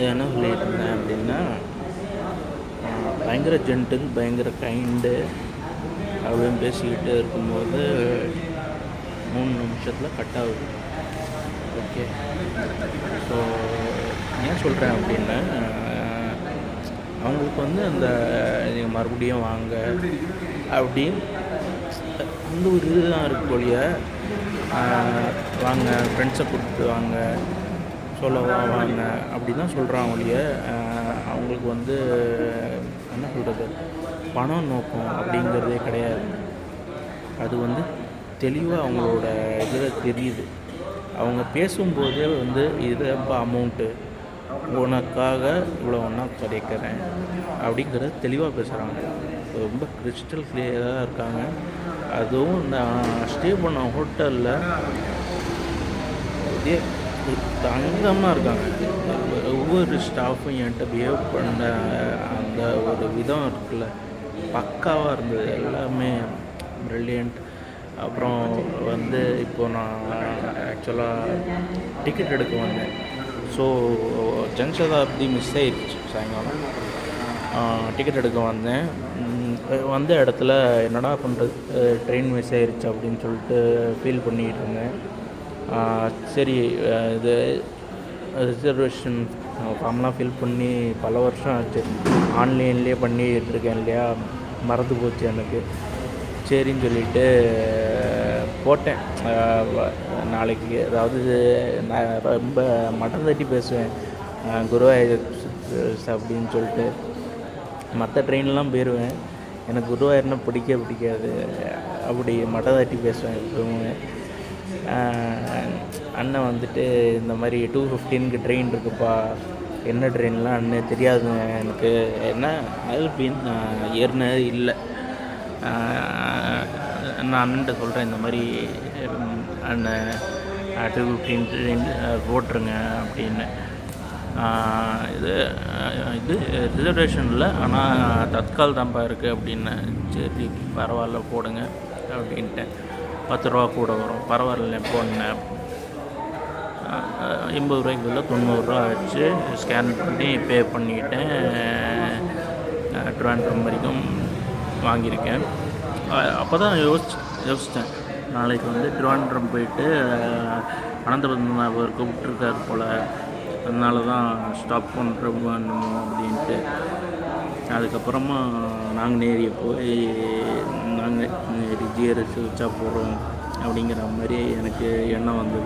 என்ன சொல்லிட்டு இருந்தேன் அப்படின்னா, பயங்கர ஜென்டில், பயங்கர கைண்டு அப்படின்னு பேசிக்கிட்டு இருக்கும்போது 3 நிமிஷத்தில் கட் ஆகுது. ஓகே. ஸோ ஏன் சொல்கிறேன் அப்படின்னா, அவங்களுக்கு வந்து அந்த நீங்கள் மறுபடியும் வாங்க அப்படின்னு அந்த ஒரு இதுதான் இருக்கு ஒழிய, வாங்க ஃப்ரெண்ட்ஸை கூப்பிட்டு வாங்க, சொல்லவா வாங்க அப்படி தான் சொல்கிறான் ஒழிய, அவங்களுக்கு வந்து என்ன சொல்கிறது, பணம் நோக்கம் அப்படிங்கிறதே கிடையாது. அது வந்து தெளிவாக அவங்களோட இதில் தெரியுது. அவங்க பேசும்போதே வந்து இது ரொம்ப அமௌண்ட்டு, உனக்காக இவ்வளோ ஒன்றா கிடைக்கிறேன் அப்படிங்கிறத தெளிவாக பேசுகிறாங்க. ரொம்ப கிறிஸ்டல் கிளியராக இருக்காங்க. அதுவும் நான் ஸ்டே பண்ண ஹோட்டலில் இதே தங்கமாக இருக்காங்க. ஒவ்வொரு ஸ்டாஃபும் என்கிட்ட பிஹேவ் பண்ண அந்த ஒரு விதம் இருக்குல்ல, பக்காவாக இருந்தது. எல்லாமே ப்ரில்லியண்ட். அப்புறம் வந்து இப்போது நான் ஆக்சுவலாக டிக்கெட் எடுக்க வந்தேன். ஸோ ஜன்சதாப்தி மிஸ் ஆயிடுச்சு சாயங்காலம். டிக்கெட் எடுக்க வந்தேன். வந்த இடத்துல என்னடா பண்ணுறது, ட்ரெயின் மிஸ் ஆயிடுச்சு அப்படின்னு சொல்லிட்டு ஃபீல் பண்ணிக்கிட்டு இருந்தேன். சரி, இது ரிசர்வேஷன் ஃபார்ம்லாம் ஃபில் பண்ணி பல வருஷம் ஆச்சு. ஆன்லைன்லேயே பண்ணிகிட்ருக்கேன் இல்லையா, மறந்து போச்சு எனக்கு. சரின்னு சொல்லிவிட்டு போட்டேன். நாளைக்கு, அதாவது நான் ரொம்ப மட்டம் தட்டி பேசுவேன், குருவாயூர் அப்படின்னு சொல்லிட்டு. மற்ற ட்ரெயின்லாம் போயிடுவேன், எனக்கு குருவாயூர்னால் பிடிக்காது. அப்படி மட்டம் தட்டி பேசுவேன் எப்பவுமே. அண்ணன் வந்துட்டு இந்த மாதிரி 2:15 ட்ரெயின் இருக்குப்பா, என்ன ட்ரெயின்லாம் அண்ணன் தெரியாதுங்க எனக்கு, என்ன அல்பின் ஏறினது இல்லை. நான் அண்ணன்ட்ட சொல்கிறேன், இந்த மாதிரி அண்ணன் 2:15 ட்ரெயின் போட்டுருங்க அப்படின்னு. இது ரிசர்வேஷன் இல்லை, ஆனால் தத்கால் தான்ப்பா இருக்குது அப்படின்னு. சரி பரவாயில்ல போடுங்க அப்படின்ட்டேன். 10 ரூபா கூட வரும், பரவாயில்ல போனேன். 80 ரூபாய்க்குள்ள 90 ரூபா ஆச்சு. ஸ்கேன் பண்ணி பே பண்ணிவிட்டேன். ட்ரிவாண்ட்ரம் வரைக்கும் வாங்கியிருக்கேன். அப்போ தான் யோசித்தேன், நாளைக்கு வந்து ட்ரிவாண்ட்ரம் போயிட்டு அனந்தபத்மநாபர் கூப்பிட்டுருக்காரு போல், அதனால தான் ஸ்டாப் பண்ணுறோமோ அப்படின்ட்டு. அதுக்கப்புறமா நாங்குநேரியை போய் நாங்குநேரி ஜிஆர்எஸ் வச்சா போகிறோம் அப்படிங்கிற மாதிரி எனக்கு எண்ணம் வந்தது.